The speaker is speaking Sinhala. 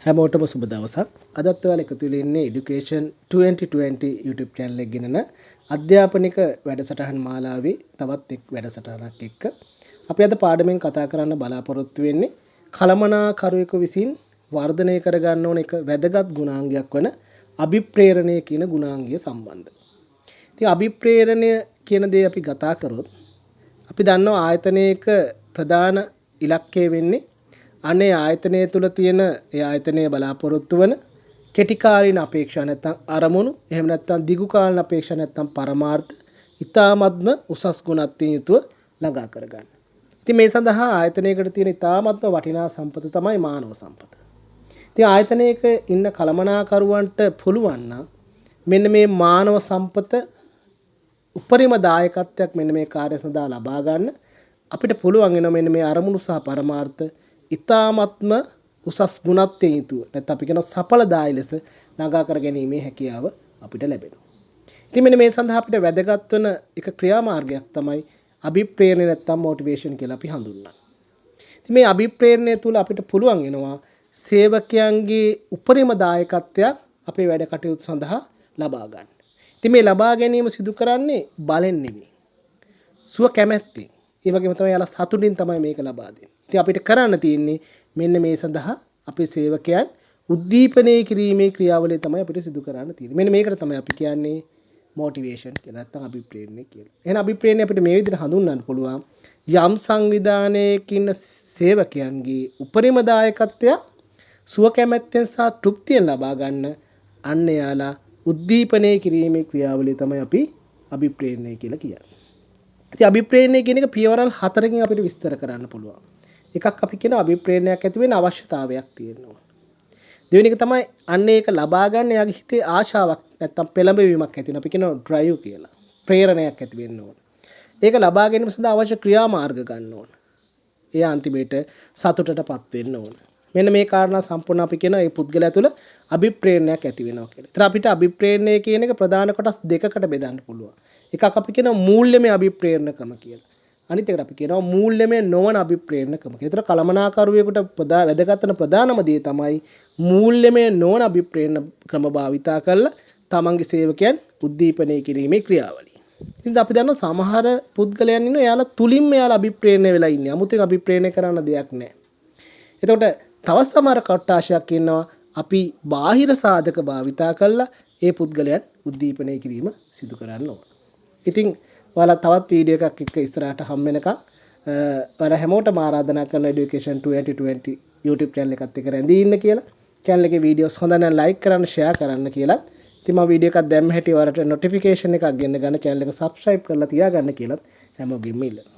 හැමෝටම සුබ දවසක්. අදත් ඔයාලා එකතු වෙලා ඉන්නේ Education 2020 YouTube channel එක ගෙනන අධ්‍යාපනික වැඩසටහන් මාලාවේ තවත් එක් වැඩසටහනක් එක්ක අපි අද පාඩමෙන් කතා කරන්න බලාපොරොත්තු වෙන්නේ කළමනාකරුවෙකු විසින් වර්ධනය කර ගන්න ඕන එක වැදගත් ගුණාංගයක් වන අභිප්‍රේරණය කියන ගුණාංගය සම්බන්ධ. ඉතින් අභිප්‍රේරණය කියන දේ අපි කතා කරොත් අපි දන්නවා ආයතනයක ප්‍රධාන ඉලක්කය වෙන්නේ අනේ ආයතනය තුල තියෙන ඒ ආයතනයේ බලාපොරොත්තු වන කෙටි කාලීන අපේක්ෂා නැත්නම් අරමුණු එහෙම නැත්නම් දිගු කාලීන අපේක්ෂා නැත්නම් පරමාර්ථ ඊ타මත්ම උසස් ගුණත්වයෙන් යුතුව ළඟා කරගන්න. ඉතින් මේ සඳහා ආයතනයකට තියෙන ඊ타මත්ම වටිනා සම්පත තමයි මානව සම්පත. ඉතින් ආයතනයක ඉන්න කළමනාකරුවන්ට පුළුවන් නම් මෙන්න මේ මානව සම්පත උපරිම දායකත්වයක් මෙන්න මේ කාර්ය සඳහා ලබා ගන්න අපිට පුළුවන් වෙනවා මෙන්න මේ අරමුණු සහ පරමාර්ථ ඊ타මත්ම උසස් ගුණත්වයෙන් යුතුව නැත්නම් අපි කියන සඵලදායි ලෙස ළඟා කර ගැනීමේ හැකියාව අපිට ලැබෙනවා. ඉතින් මෙන්න මේ සඳහා අපිට වැදගත් වෙන එක ක්‍රියාමාර්ගයක් තමයි අභිප්‍රේරණය නැත්නම් මොටිවේෂන් කියලා අපි හඳුන්වන්නේ. ඉතින් මේ අභිප්‍රේරණය තුල අපිට පුළුවන් වෙනවා සේවකයන්ගේ උපරිම දායකත්වයක් අපේ වැඩ කටයුතු සඳහා ලබා ගන්න. ඉතින් මේ ලබා ගැනීම සිදු කරන්නේ බලෙන් නෙමෙයි. සුව කැමැත්තෙන්. ඒ වගේම තමයි යාලා සතුටින් තමයි මේක ලබා දෙන්නේ. ඉතින් අපිට කරන්න තියෙන්නේ මෙන්න මේ සඳහා අපේ සේවකයන් උද්දීපනය කිරීමේ ක්‍රියාවලිය තමයි අපිට සිදු කරන්න තියෙන්නේ. මෙන්න මේකට තමයි අපි කියන්නේ මොටිවේෂන් කියලා නැත්නම් අභිප්‍රේරණය කියලා. එහෙනම් අභිප්‍රේරණය අපිට මේ විදිහට හඳුන්වන්න පුළුවන්. යම් සංවිධානයක ඉන්න සේවකයන්ගේ උපරිම දායකත්වය සුව කැමැත්තෙන් සහ තෘප්තියෙන් ලබා ගන්න අන්න යාලා උද්දීපනය කිරීමේ ක්‍රියාවලිය තමයි අපි අභිප්‍රේරණය කියලා කියන්නේ. ඉතින් අභිප්‍රේරණය කියන එක පියවරල් 4කින් අපිට විස්තර කරන්න පුළුවන්. එකක් අපි කියන අභිප්‍රේරණයක් ඇති වෙන අවශ්‍යතාවයක් තියෙනවා. දෙවෙනි එක තමයි අන්න ඒක ලබා ගන්න එයාගේ හිතේ ආශාවක් නැත්තම් පෙළඹවීමක් ඇති වෙනවා. අපි කියනවා ඩ්‍රයිව් කියලා. ප්‍රේරණයක් ඇති වෙන්න ඕන. ඒක ලබා ගැනීම සඳහා අවශ්‍ය ක්‍රියාමාර්ග ගන්න ඕන. එයා අන්තිමේට සතුටටපත් වෙන්න ඕන. මෙන්න මේ කාරණා සම්පූර්ණ අපි කියන මේ පුද්ගලයා තුළ අභිප්‍රේරණයක් ඇති වෙනවා කියලා. ඒතර අපිට අභිප්‍රේරණය කියන එක ප්‍රධාන කොටස් දෙකකට බෙදන්න පුළුවන්. එකක් අපි කියනවා මූල්‍යමය අභිප්‍රේරණකම කියලා. අනිත් එකට අපි කියනවා මූල්‍යමය නොවන අභිප්‍රේරණකම කියලා. ඒතර කළමනාකරුවෙකුට වැදගත් වෙන ප්‍රධානම දේ තමයි මූල්‍යමය නොවන අභිප්‍රේරණ ක්‍රම භාවිතා කරලා තමන්ගේ සේවකයන් උද්දීපනය කිරීමේ ක්‍රියාවලිය. ඉතින් අපි දන්නවා සමහර පුද්ගලයන් ඉන්නවා එයාලා තුලින්ම එයාලා අභිප්‍රේරණය වෙලා ඉන්නේ. 아무තෙන් අභිප්‍රේරණය කරන්න දෙයක් නැහැ. එතකොට තවත් සමහර කොට්ටාශයක් ඉන්නවා අපි බාහිර සාධක භාවිතා කරලා ඒ පුද්ගලයන් උද්දීපනය කිරීම සිදු කරන්න ඕන. ඉතින් ඔයාලා තවත් වීඩියෝ එකක් එක්ක ඉස්සරහට හම් වෙනකම් ඔයාලා හැමෝටම ආරාධනා කරන Education 2020 YouTube channel එකත් එක්ක රැඳී ඉන්න කියලා. channel එකේ වීඩියෝස් හොඳ නම් like කරන්න, share කරන්න කියලා. ඉතින් මම වීඩියෝ එකක් දැම්ම හැටි ඔයාලට notification එකක් ගෙන්න ගන්න channel එක subscribe කරලා තියාගන්න කියලා හැමෝගෙම ඉල්ලනවා.